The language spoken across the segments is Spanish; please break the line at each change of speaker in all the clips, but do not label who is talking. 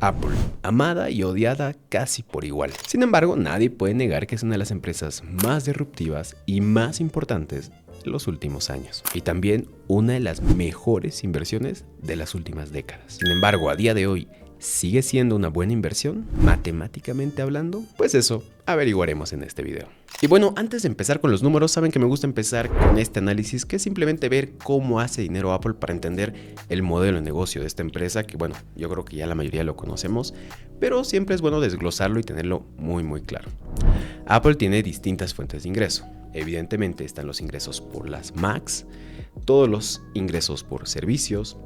Apple, amada y odiada casi por igual. Sin embargo, nadie puede negar que es una de las empresas más disruptivas y más importantes de los últimos años. Y también una de las mejores inversiones de las últimas décadas. Sin embargo, a día de hoy, ¿sigue siendo una buena inversión, matemáticamente hablando? Pues eso averiguaremos en este video. Y bueno, antes de empezar con los números, saben que me gusta empezar con este análisis, que es simplemente ver cómo hace dinero Apple para entender el modelo de negocio de esta empresa, que bueno, yo creo que ya la mayoría lo conocemos, pero siempre es bueno desglosarlo y tenerlo muy claro. Apple tiene distintas fuentes de ingreso. Evidentemente están los ingresos por las Macs, todos los ingresos por servicios,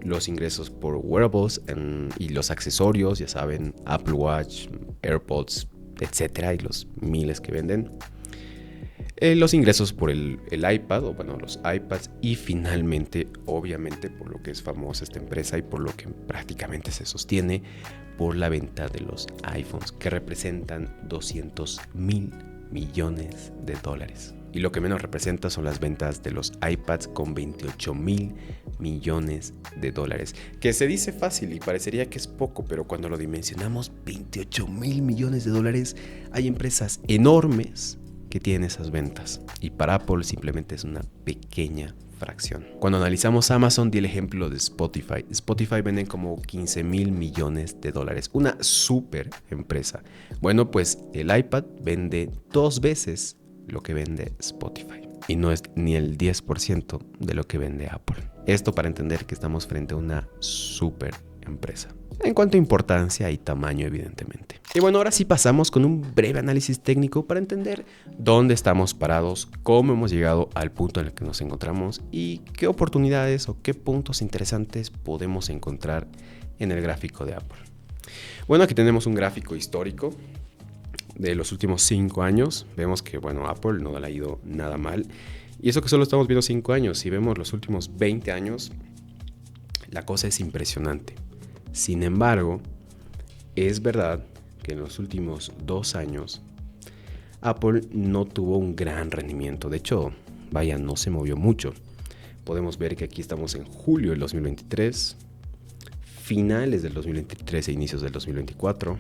los ingresos por wearables y los accesorios, ya saben, Apple Watch, AirPods, etcétera, y los miles que venden. Los ingresos por el iPad, o bueno, los iPads, y finalmente, obviamente, por lo que es famosa esta empresa y por lo que prácticamente se sostiene, por la venta de los iPhones, que representan 200,000 millones de dólares. Y lo que menos representa son las ventas de los iPads con 28,000 millones de dólares. Que se dice fácil y parecería que es poco, pero cuando lo dimensionamos, 28,000 millones de dólares, hay empresas enormes que tienen esas ventas. Y para Apple simplemente es una pequeña fracción. Cuando analizamos Amazon, di el ejemplo de Spotify. Spotify vende como 15,000 millones de dólares. Una súper empresa. Bueno, pues el iPad vende 2 veces lo que vende Spotify. Y no es ni el 10% de lo que vende Apple. Esto para entender que estamos frente a una súper empresa. En cuanto a importancia y tamaño, evidentemente. Y bueno, ahora sí pasamos con un breve análisis técnico para entender dónde estamos parados, cómo hemos llegado al punto en el que nos encontramos y qué oportunidades o qué puntos interesantes podemos encontrar en el gráfico de Apple. Bueno, aquí tenemos un gráfico histórico de los últimos 5 años. Vemos que, bueno, Apple no le ha ido nada mal. Y eso que solo estamos viendo 5 años. Si vemos los últimos 20 años, la cosa es impresionante. Sin embargo, es verdad que en los últimos 2 años Apple no tuvo un gran rendimiento. De hecho, vaya, no se movió mucho. Podemos ver que aquí estamos en julio del 2023, finales del 2023 e inicios del 2024.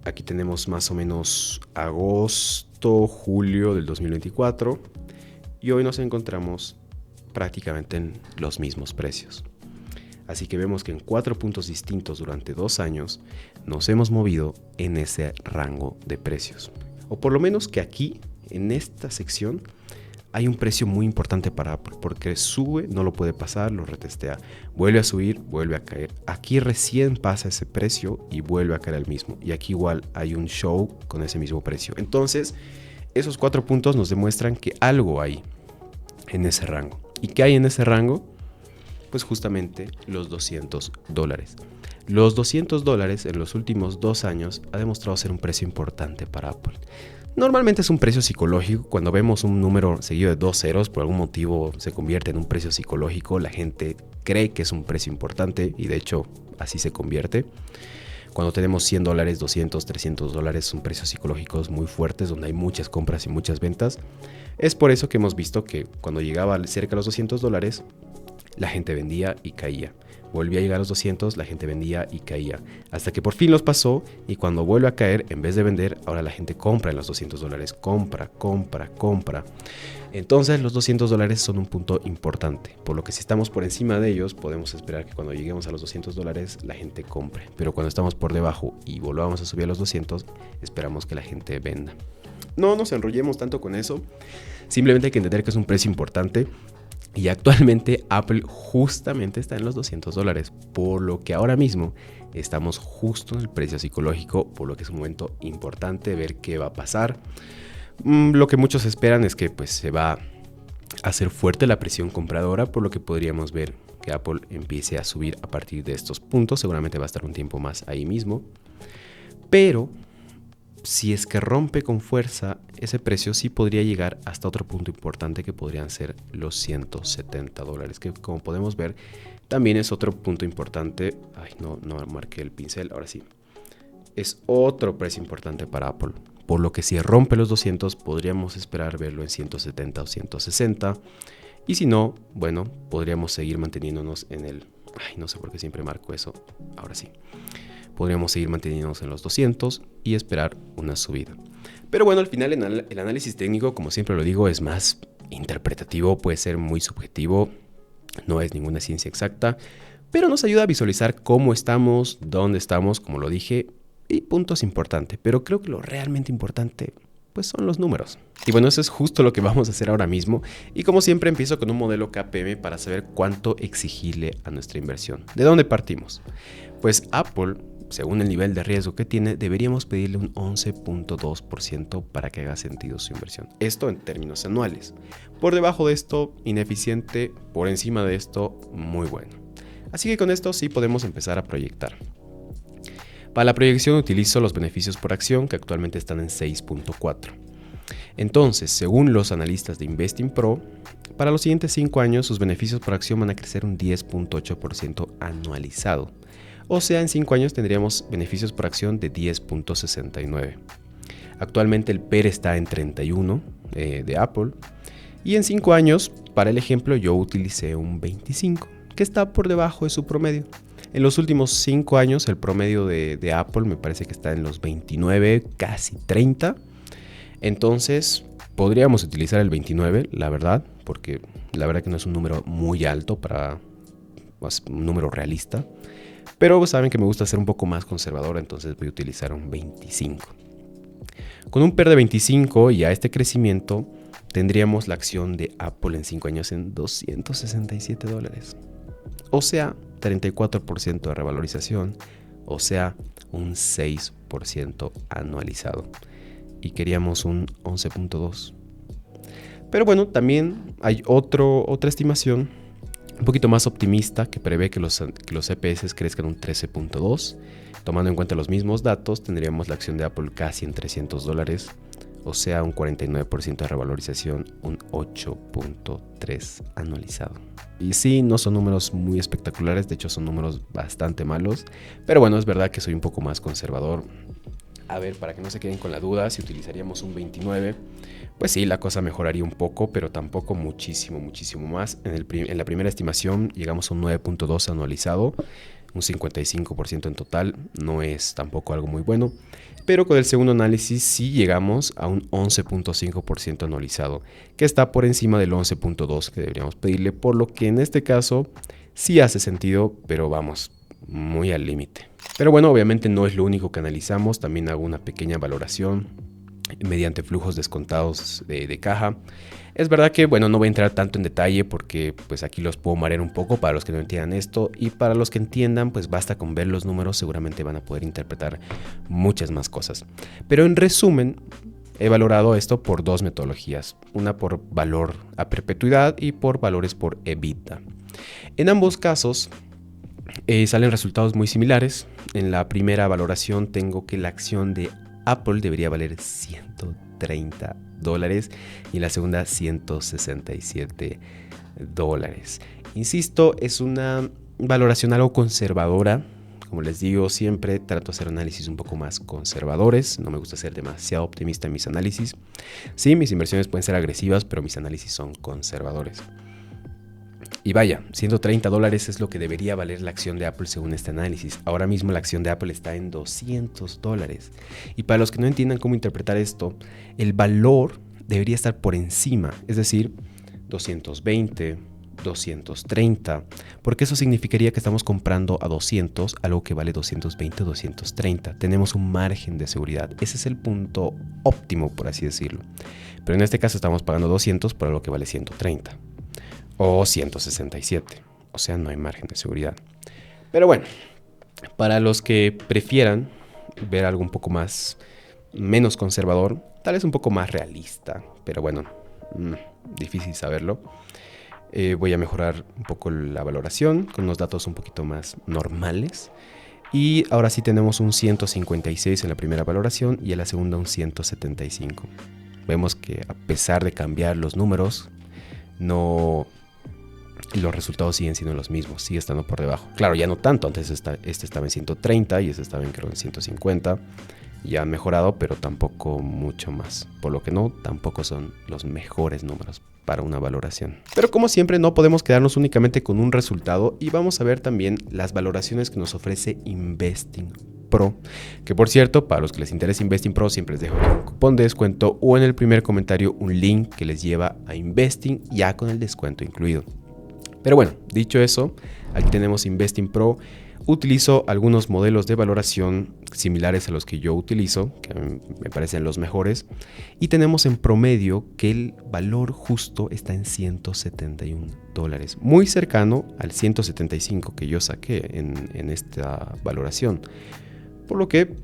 Aquí tenemos más o menos agosto, julio del 2024 y hoy nos encontramos prácticamente en los mismos precios. Así que vemos que en 4 puntos distintos durante 2 años nos hemos movido en ese rango de precios. O por lo menos que aquí, en esta sección, hay un precio muy importante para Apple, porque sube, no lo puede pasar, lo retestea, vuelve a subir, vuelve a caer. Aquí recién pasa ese precio y vuelve a caer al mismo. Y aquí igual hay un show con ese mismo precio. Entonces, esos 4 puntos nos demuestran que algo hay en ese rango. ¿Y qué hay en ese rango? Pues justamente los $200. Los $200 en los últimos 2 años ha demostrado ser un precio importante para Apple. Normalmente es un precio psicológico. Cuando vemos un número seguido de 2 ceros, por algún motivo se convierte en un precio psicológico. La gente cree que es un precio importante y de hecho así se convierte. Cuando tenemos $100, $200, $300, son precios psicológicos muy fuertes donde hay muchas compras y muchas ventas. Es por eso que hemos visto que cuando llegaba cerca de los $200, la gente vendía y caía. Volvía a llegar a los 200, la gente vendía y caía. Hasta que por fin los pasó y cuando vuelve a caer, en vez de vender, ahora la gente compra en los $200. Compra. Entonces los $200 son un punto importante. Por lo que si estamos por encima de ellos, podemos esperar que cuando lleguemos a los $200, la gente compre. Pero cuando estamos por debajo y volvamos a subir a los 200, esperamos que la gente venda. No nos enrollemos tanto con eso. Simplemente hay que entender que es un precio importante. Y actualmente Apple justamente está en los $200, por lo que ahora mismo estamos justo en el precio psicológico, por lo que es un momento importante ver qué va a pasar. Lo que muchos esperan es que pues, se va a hacer fuerte la presión compradora, por lo que podríamos ver que Apple empiece a subir a partir de estos puntos. Seguramente va a estar un tiempo más ahí mismo. Pero si es que rompe con fuerza, ese precio sí podría llegar hasta otro punto importante que podrían ser los $170, que como podemos ver también es otro punto importante. Ay, no marqué el pincel, ahora sí. Es otro precio importante para Apple, por lo que si rompe los 200 podríamos esperar verlo en 170 o 160 y si no, bueno, podríamos seguir manteniéndonos en el Ay, no sé por qué siempre marco eso. Ahora sí. Podríamos seguir manteniéndonos en los 200 y esperar una subida. Pero bueno, al final el análisis técnico, como siempre lo digo, es más interpretativo, puede ser muy subjetivo, no es ninguna ciencia exacta, pero nos ayuda a visualizar cómo estamos, dónde estamos, como lo dije, y puntos importantes. Pero creo que lo realmente importante pues son los números. Y bueno, eso es justo lo que vamos a hacer ahora mismo. Y como siempre empiezo con un modelo KPM para saber cuánto exigirle a nuestra inversión. ¿De dónde partimos? Pues Apple, según el nivel de riesgo que tiene, deberíamos pedirle un 11.2% para que haga sentido su inversión. Esto en términos anuales. Por debajo de esto, ineficiente. Por encima de esto, muy bueno. Así que con esto sí podemos empezar a proyectar. Para la proyección utilizo los beneficios por acción, que actualmente están en 6.4. Entonces, según los analistas de Investing Pro, para los siguientes 5 años sus beneficios por acción van a crecer un 10.8% anualizado. O sea, en 5 años tendríamos beneficios por acción de 10.69. Actualmente el PER está en 31 de Apple. Y en 5 años, para el ejemplo, yo utilicé un 25, que está por debajo de su promedio. En los últimos 5 años el promedio de Apple me parece que está en los 29, casi 30. Entonces podríamos utilizar el 29, la verdad, porque la verdad que no es un número muy alto para un número realista. Pero saben que me gusta ser un poco más conservador, entonces voy a utilizar un 25. Con un PER de 25 y a este crecimiento tendríamos la acción de Apple en 5 años en $267. O sea, 34% de revalorización, o sea, un 6% anualizado. Y queríamos un 11.2. Pero bueno, también hay otra estimación un poquito más optimista que prevé que los EPS crezcan un 13.2. Tomando en cuenta los mismos datos, tendríamos la acción de Apple casi en $300. O sea, un 49% de revalorización, un 8.3 anualizado. Y sí, no son números muy espectaculares, de hecho son números bastante malos. Pero bueno, es verdad que soy un poco más conservador. A ver, para que no se queden con la duda, si utilizaríamos un 29, pues sí, la cosa mejoraría un poco, pero tampoco muchísimo más. En la primera estimación llegamos a un 9.2 anualizado, un 55% en total, no es tampoco algo muy bueno. Pero con el segundo análisis sí llegamos a un 11.5% anualizado, que está por encima del 11.2 que deberíamos pedirle, por lo que en este caso sí hace sentido, pero vamos, muy al límite. Pero bueno, obviamente no es lo único que analizamos, también hago una pequeña valoración mediante flujos descontados de caja. Es verdad que, bueno, no voy a entrar tanto en detalle porque pues aquí los puedo marear un poco para los que no entiendan esto, y para los que entiendan pues basta con ver los números, seguramente van a poder interpretar muchas más cosas. Pero en resumen, he valorado esto por dos metodologías, una por valor a perpetuidad y por valores por EBITDA. En ambos casos salen resultados muy similares. En la primera valoración tengo que la acción de Apple debería valer $130 y en la segunda $167. Insisto, es una valoración algo conservadora. Como les digo, siempre trato de hacer análisis un poco más conservadores. No me gusta ser demasiado optimista en mis análisis. Sí, mis inversiones pueden ser agresivas, pero mis análisis son conservadores. Y vaya, $130 es lo que debería valer la acción de Apple según este análisis. Ahora mismo la acción de Apple está en $200. Y para los que no entiendan cómo interpretar esto, el valor debería estar por encima, es decir, 220, 230, porque eso significaría que estamos comprando a 200 algo que vale 220 o 230. Tenemos un margen de seguridad. Ese es el punto óptimo, por así decirlo. Pero en este caso estamos pagando 200 por algo que vale 130. O 167, o sea, no hay margen de seguridad. Pero bueno, para los que prefieran ver algo un poco menos conservador, tal vez un poco más realista, pero bueno, difícil saberlo. Voy a mejorar un poco la valoración con unos datos un poquito más normales. Y ahora sí tenemos un 156 en la primera valoración y en la segunda un 175. Vemos que a pesar de cambiar los números, los resultados siguen siendo los mismos, sigue estando por debajo. Claro, ya no tanto, antes este estaba en 130 y este estaba creo en 150. Ya han mejorado, pero tampoco mucho más. Por lo que no, tampoco son los mejores números para una valoración. Pero como siempre, no podemos quedarnos únicamente con un resultado y vamos a ver también las valoraciones que nos ofrece Investing Pro. Que por cierto, para los que les interesa Investing Pro, siempre les dejo aquí un cupón de descuento o en el primer comentario un link que les lleva a Investing ya con el descuento incluido. Pero bueno, dicho eso, aquí tenemos Investing Pro. Utilizo algunos modelos de valoración similares a los que yo utilizo, que me parecen los mejores. Y tenemos en promedio que el valor justo está en $171, muy cercano al 175 que yo saqué en esta valoración. Por lo que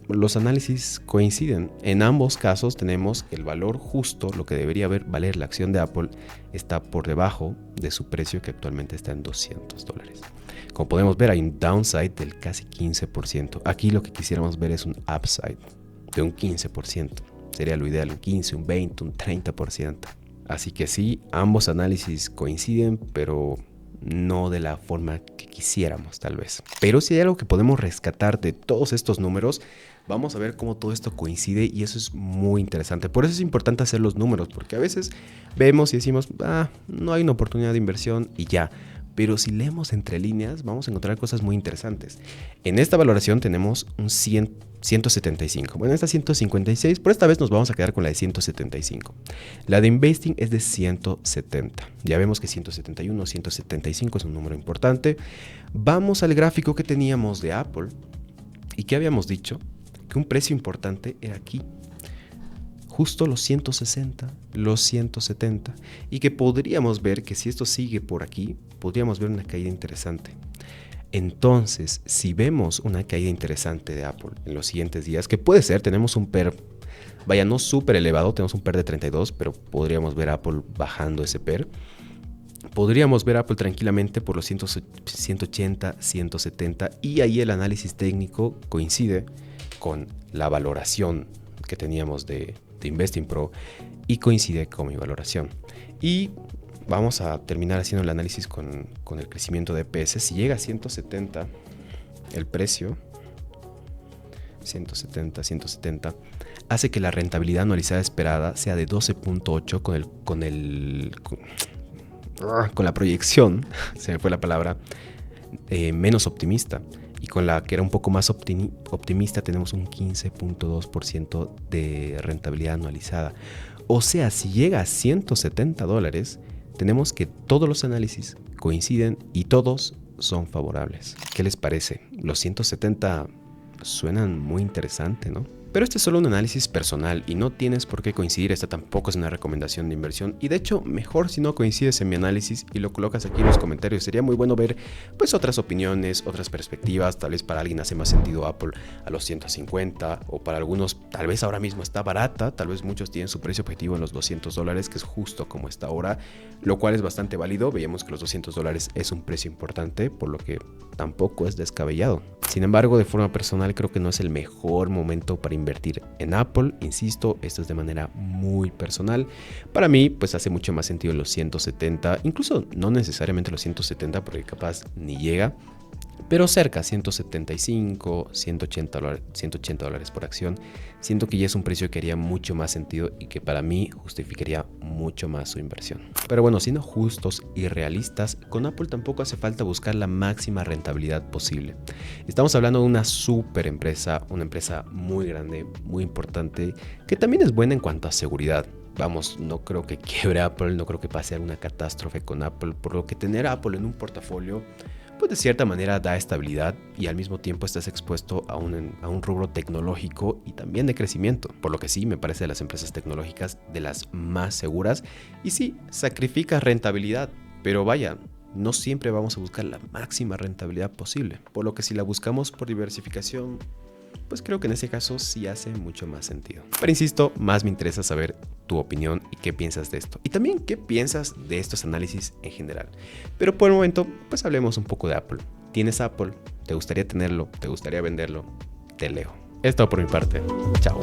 los análisis coinciden. En ambos casos tenemos que el valor justo, lo que debería valer la acción de Apple, está por debajo de su precio, que actualmente está en $200. Como podemos ver, hay un downside del casi 15%. Aquí lo que quisiéramos ver es un upside de un 15%. Sería lo ideal, un 15, un 20, un 30%. Así que sí, ambos análisis coinciden, pero no de la forma que quisiéramos tal vez. Pero si hay algo que podemos rescatar de todos estos números, vamos a ver cómo todo esto coincide y eso es muy interesante. Por eso es importante hacer los números, porque a veces vemos y decimos, no hay una oportunidad de inversión y ya. Pero si leemos entre líneas, vamos a encontrar cosas muy interesantes. En esta valoración tenemos un 175. Bueno, esta 156, por esta vez nos vamos a quedar con la de 175. La de Investing es de 170. Ya vemos que 171, 175 es un número importante. Vamos al gráfico que teníamos de Apple. ¿Y qué habíamos dicho? Que un precio importante era aquí. Justo los 160, los 170. Y que podríamos ver que si esto sigue por aquí, podríamos ver una caída interesante. Entonces, si vemos una caída interesante de Apple en los siguientes días, que puede ser, tenemos un PER, no súper elevado, tenemos un PER de 32, pero podríamos ver a Apple bajando ese PER. Podríamos ver a Apple tranquilamente por los 180, 170 y ahí el análisis técnico coincide con la valoración que teníamos de Investing Pro y coincide con mi valoración. Y vamos a terminar haciendo el análisis con el crecimiento de EPS. Si llega a 170 el precio, 170, hace que la rentabilidad anualizada esperada sea de 12.8 con la proyección, se me fue la palabra, menos optimista. Y con la que era un poco más optimista tenemos un 15.2% de rentabilidad anualizada. O sea, si llega a $170, tenemos que todos los análisis coinciden y todos son favorables. ¿Qué les parece? Los 170 suenan muy interesante, ¿no? Pero este es solo un análisis personal y no tienes por qué coincidir. Esta tampoco es una recomendación de inversión y de hecho mejor si no coincides en mi análisis y lo colocas aquí en los comentarios. Sería muy bueno ver pues otras opiniones, otras perspectivas. Tal vez para alguien hace más sentido Apple a los 150 o para algunos tal vez ahora mismo está barata. Tal vez muchos tienen su precio objetivo en los $200, que es justo como está ahora, lo cual es bastante válido. Veíamos que los $200 es un precio importante, por lo que tampoco es descabellado. Sin embargo, de forma personal creo que no es el mejor momento para invertir en Apple. Insisto, esto es de manera muy personal. Para mí, pues hace mucho más sentido los 170, incluso no necesariamente los 170 porque capaz ni llega, pero cerca, 175, $180 por acción. Siento que ya es un precio que haría mucho más sentido y que para mí justificaría mucho más su inversión. Pero bueno, siendo justos y realistas, con Apple tampoco hace falta buscar la máxima rentabilidad posible. Estamos hablando de una super empresa, una empresa muy grande, muy importante, que también es buena en cuanto a seguridad. Vamos, no creo que quiebre Apple, no creo que pase alguna catástrofe con Apple, por lo que tener a Apple en un portafolio pues de cierta manera da estabilidad y al mismo tiempo estás expuesto a un rubro tecnológico y también de crecimiento, por lo que sí me parece de las empresas tecnológicas de las más seguras y sí, sacrifica rentabilidad, pero vaya, no siempre vamos a buscar la máxima rentabilidad posible, por lo que si la buscamos por diversificación, pues creo que en ese caso sí hace mucho más sentido. Pero insisto, más me interesa saber tu opinión y qué piensas de esto. Y también qué piensas de estos análisis en general. Pero por el momento, pues hablemos un poco de Apple. ¿Tienes Apple? ¿Te gustaría tenerlo? ¿Te gustaría venderlo? Te leo. Es todo por mi parte. Chao.